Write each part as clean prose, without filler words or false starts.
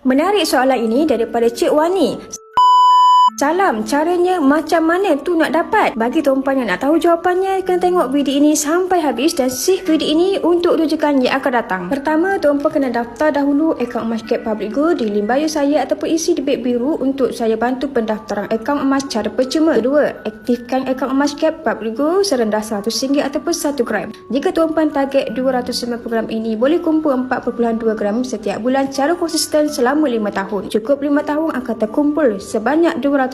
Menarik soalan ini daripada Cik Wani. Salam, caranya macam mana tu nak dapat? Bagi tuan-puan yang nak tahu jawapannya, kena tengok video ini sampai habis dan save video ini untuk rujukan yang akan datang. Pertama, tuan-puan kena daftar dahulu akaun Emascape Public Go di link bio saya ataupun isi di beg biru untuk saya bantu pendaftaran akaun emas cara percuma. Kedua, aktifkan akaun Emascape Public Go serendah RM100 ataupun 1 gram. Jika tuan-puan target 290 gram ini, boleh kumpul 4.2 gram setiap bulan cara konsisten selama 5 tahun. Cukup 5 tahun akan terkumpul sebanyak 252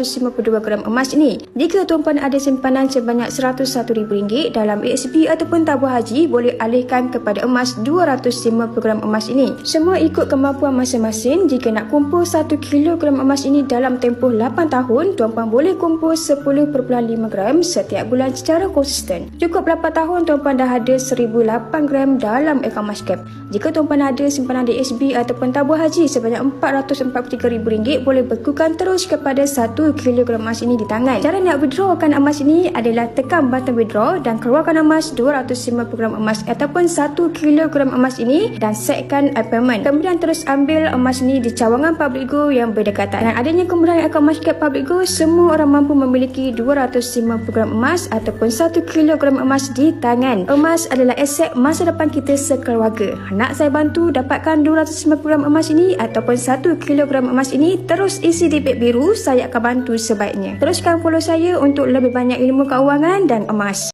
gram emas ini. Jika tuan-puan ada simpanan sebanyak RM101,000 dalam ASB ataupun tabung haji, boleh alihkan kepada emas 250 gram emas ini. Semua ikut kemampuan masing-masing. Jika nak kumpul 1 kilogram emas ini dalam tempoh 8 tahun, tuan-puan boleh kumpul 10.5 gram setiap bulan secara konsisten. Cukup 8 tahun, tuan-puan dah ada 1008 gram dalam akaun Emascape. Jika tuan-puan ada simpanan di ASB ataupun tabung haji sebanyak RM443,000, boleh bekukan terus kepada 1 kilogram emas ini di tangan. Cara nak withdrawkan emas ini adalah tekan button withdraw dan keluarkan emas 250 gram emas ataupun 1 kilogram emas ini dan setkan payment. Kemudian terus ambil emas ini di cawangan Public Go yang berdekatan. Dan adanya kemudahan akaun Emascape Public Go, semua orang mampu memiliki 250 gram emas ataupun 1 kilogram emas di tangan. Emas adalah aset masa depan kita sekeluarga. Nak saya bantu dapatkan 250 gram emas ini ataupun 1 kilogram emas ini, terus isi di beg biru, saya akan bantu sebaiknya. Teruskan follow saya untuk lebih banyak ilmu keuangan dan emas.